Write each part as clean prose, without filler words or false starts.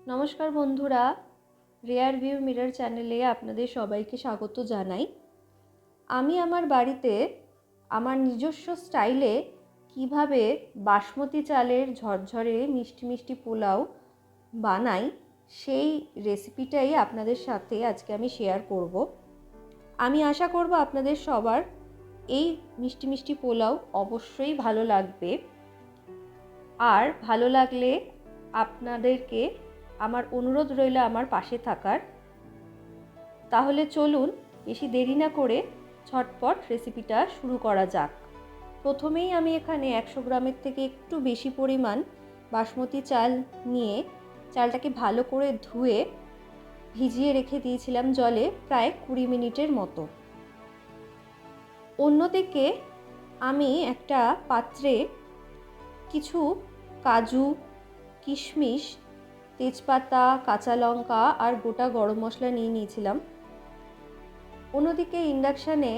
নমস্কার বন্ধুরা, rare view mirror চ্যানেলে আপনাদের সবাইকে স্বাগত জানাই। আমি আমার বাড়িতে আমার নিজস্ব স্টাইলে কিভাবে বাসমতি চালের ঝরঝরে মিষ্টি মিষ্টি পোলাও বানাই সেই রেসিপিটাই আপনাদের সাথে আজকে আমি শেয়ার করব। আমি আশা করব আপনাদের সবার এই মিষ্টি মিষ্টি পোলাও অবশ্যই ভালো লাগবে। আর ভালো লাগলে আপনাদেরকে আমার অনুরোধ রইল আমার পাশে থাকার। তাহলে চলুন বেশি দেরি না করে ঝটপট রেসিপিটা শুরু করা যাক। প্রথমেই আমি এখানে 100 গ্রামের থেকে একটু বেশি পরিমাণ বাসমতি চাল নিয়ে চালটাকে ভালো করে ধুয়ে ভিজিয়ে রেখে দিয়েছিলাম জলে প্রায় 20 মিনিটের মতো। অন্যদিকে আমি একটা পাত্রে কিছু কাজু, কিশমিশ, তেজপাতা, কাঁচা লঙ্কা আর গোটা গরম মশলা নিয়ে নিয়েছিলাম। অন্যদিকে ইন্ডাকশানে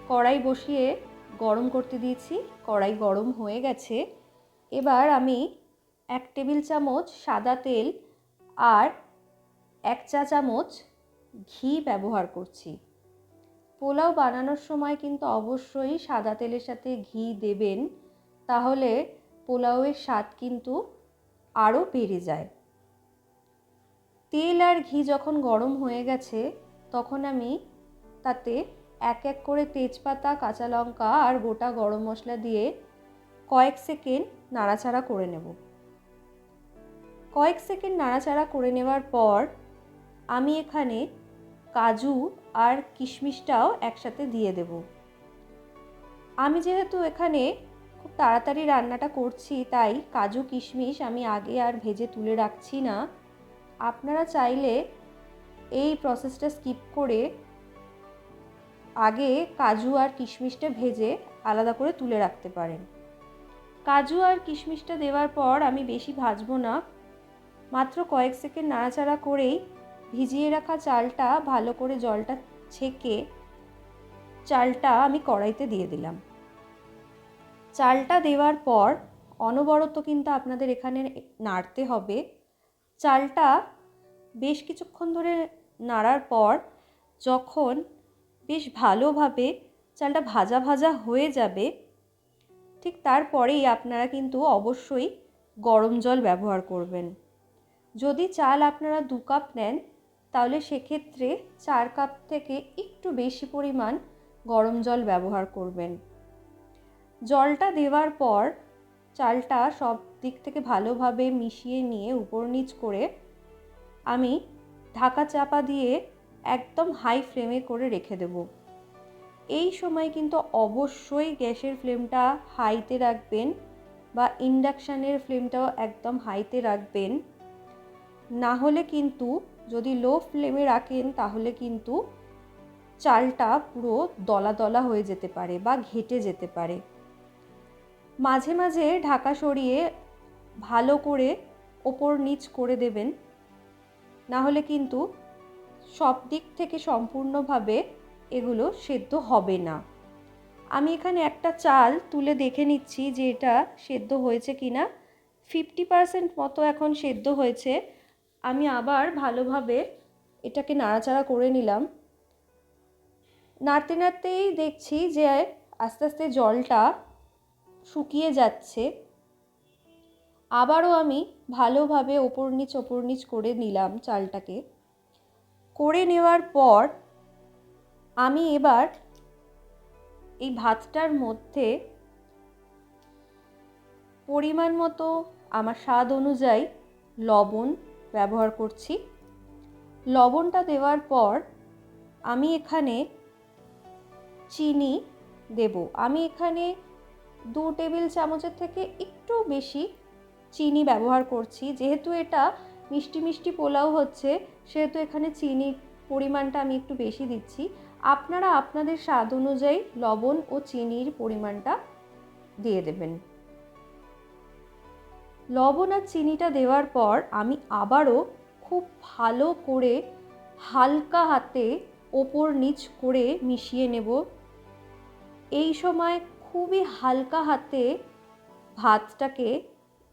কড়াই বসিয়ে গরম করতে দিয়েছি। কড়াই গরম হয়ে গেছে। এবার আমি 1 টেবিল চামচ সাদা তেল আর 1 চা চামচ ঘি ব্যবহার করছি। পোলাও বানানোর সময় কিন্তু অবশ্যই সাদা তেলের সাথে ঘি দেবেন, তাহলে পোলাওয়ের স্বাদ কিন্তু আরও বেড়ে যায়। তেল আর ঘি যখন গরম হয়ে গেছে তখন আমি তাতে এক এক করে তেজপাতা, কাঁচা লঙ্কা আর গোটা গরম মশলা দিয়ে কয়েক সেকেন্ড নাড়াচাড়া করে নেব। কয়েক সেকেন্ড নাড়াচাড়া করে নেওয়ার পর আমি এখানে কাজু আর কিশমিশটাও একসাথে দিয়ে দেব। আমি যেহেতু এখানে খুব তাড়াতাড়ি রান্নাটা করছি, তাই কাজু কিশমিশ আমি আগে আর ভেজে তুলে রাখছি না। আপনারা চাইলে এই প্রসেসটা স্কিপ করে আগে কাজু আর কিশমিশটা ভেজে আলাদা করে তুলে রাখতে পারেন। কাজু আর কিশমিশটা দেওয়ার পর আমি বেশি ভাজবো না, মাত্র কয়েক সেকেন্ড নাড়াচাড়া করেই ভিজিয়ে রাখা চালটা ভালো করে জলটা ছেঁকে চালটা আমি কড়াইতে দিয়ে দিলাম। চালটা দেওয়ার পর অনবরত কিন্তু আপনাদের এখানে নাড়তে হবে। চালটা বেশ কিছুক্ষণ ধরে নাড়ার পর যখন বেশ ভালোভাবে চালটা ভাজা ভাজা হয়ে যাবে, ঠিক তারপরেই আপনারা কিন্তু অবশ্যই গরম জল ব্যবহার করবেন। যদি চাল আপনারা 2 কাপ নেন তাহলে সেক্ষেত্রে 4 কাপ থেকে একটু বেশি পরিমাণ গরম জল ব্যবহার করবেন। জলটা দেওয়ার পর চালটা সব দিক থেকে ভালোভাবে মিশিয়ে নিয়ে উপর নিচ করে আমি ঢাকা চাপা দিয়ে একদম হাই ফ্লেমে করে রেখে দেব। এই সময় কিন্তু অবশ্যই গ্যাসের ফ্লেমটা হাইতে রাখবেন বা ইন্ডাকশানের ফ্লেমটাও একদম হাইতে রাখবেন। না হলে কিন্তু যদি লো ফ্লেমে রাখেন তাহলে কিন্তু চালটা পুরো দলা দলা হয়ে যেতে পারে বা ঘেটে যেতে পারে। মাঝে মাঝে ঢাকা সরিয়ে ভালো করে ওপর নিচ করে দেবেন, না হলে কিন্তু সব দিক থেকে সম্পূর্ণভাবে এগুলো সেদ্ধ হবে না। আমি এখানে একটা চাল তুলে দেখে নিচ্ছি যে এটা সেদ্ধ হয়েছে কিনা। 50% মতো এখন সেদ্ধ হয়েছে। আমি আবার ভালোভাবে এটাকে নাড়াচাড়া করে নিলাম। নাড়তে নাড়তেই দেখছি যে আস্তে আস্তে জলটা শুকিয়ে যাচ্ছে। আবারও আমি ভালোভাবে ওপর নিচ করে নিলাম চালটাকে। করে নেওয়ার পর আমি এবার এই ভাতটার মধ্যে পরিমাণ মতো আমার স্বাদ অনুযায়ী লবণ ব্যবহার করছি। লবণটা দেওয়ার পর আমি এখানে চিনি দেব। আমি এখানে 2 টেবিল চামচের থেকে একটু বেশি চিনি ব্যবহার করছি। যেহেতু এটা মিষ্টি মিষ্টি পোলাও হচ্ছে সেহেতু এখানে চিনির পরিমাণটা আমি একটু বেশি দিচ্ছি। আপনারা আপনাদের স্বাদ অনুযায়ী লবণ ও চিনির পরিমাণটা দিয়ে দেবেন। লবণ আর চিনিটা দেওয়ার পর আমি আবারও খুব ভালো করে হালকা হাতে ওপর নিচ করে মিশিয়ে নেব। এই সময় খুবই হালকা হাতে ভাতটাকে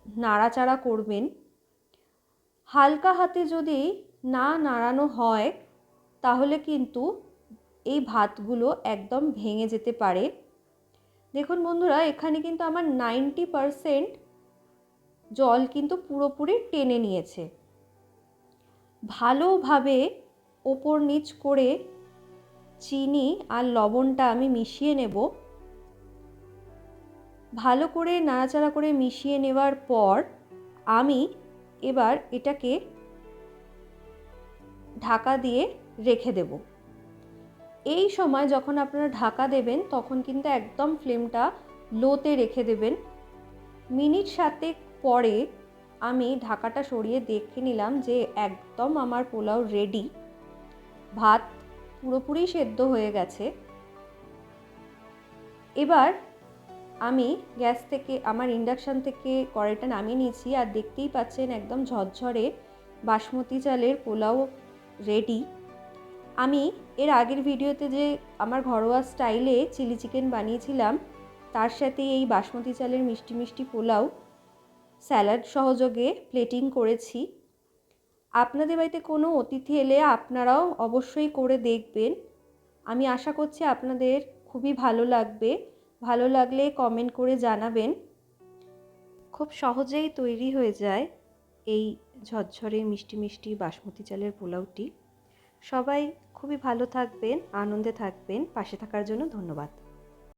নাড়াচাড়া করবেন। হালকা হাতে যদি না নাড়ানো হয় তাহলে কিন্তু এই ভাতগুলো একদম ভেঙে যেতে পারে। দেখুন বন্ধুরা, এখানে কিন্তু আমার 90% জল কিন্তু পুরোপুরি টেনে নিয়েছে। ভালোভাবে ওপর নিচ করে চিনি আর লবণটা আমি মিশিয়ে নেব। ভালো করে নাড়াচাড়া করে মিশিয়ে নেওয়ার পর আমি এবার এটাকে ঢাকা দিয়ে রেখে দেব। এই সময় যখন আপনারা ঢাকা দেবেন তখন কিন্তু একদম ফ্লেমটা লোতে রেখে দেবেন। মিনিট 7 পরে আমি ঢাকাটা সরিয়ে দেখে নিলাম যে একদম আমার পোলাও রেডি। ভাত পুরোপুরি সেদ্ধ হয়ে গেছে। এবার আমি গ্যাস থেকে, আমার ইন্ডাকশান থেকে কড়াইটা নামিয়ে নিয়েছি আর দেখতেই পাচ্ছেন একদম ঝরঝরে বাসমতি চালের পোলাও রেডি। আমি এর আগের ভিডিওতে যে আমার ঘরোয়া স্টাইলে চিলি চিকেন বানিয়েছিলাম তার সাথে এই বাসমতি চালের মিষ্টি মিষ্টি পোলাও স্যালাড সহযোগে প্লেটিং করেছি। আপনাদের বাড়িতে কোনো অতিথি এলে আপনারাও অবশ্যই করে দেখবেন। আমি আশা করছি আপনাদের খুবই ভালো লাগবে। ভালো লাগলে কমেন্ট করে জানাবেন। খুব সহজেই তৈরি হয়ে যায় এই ঝরঝরে মিষ্টি মিষ্টি বাসমতি চালের পোলাওটি। সবাই খুবই ভালো থাকবেন, আনন্দে থাকবেন। পাশে থাকার জন্য ধন্যবাদ।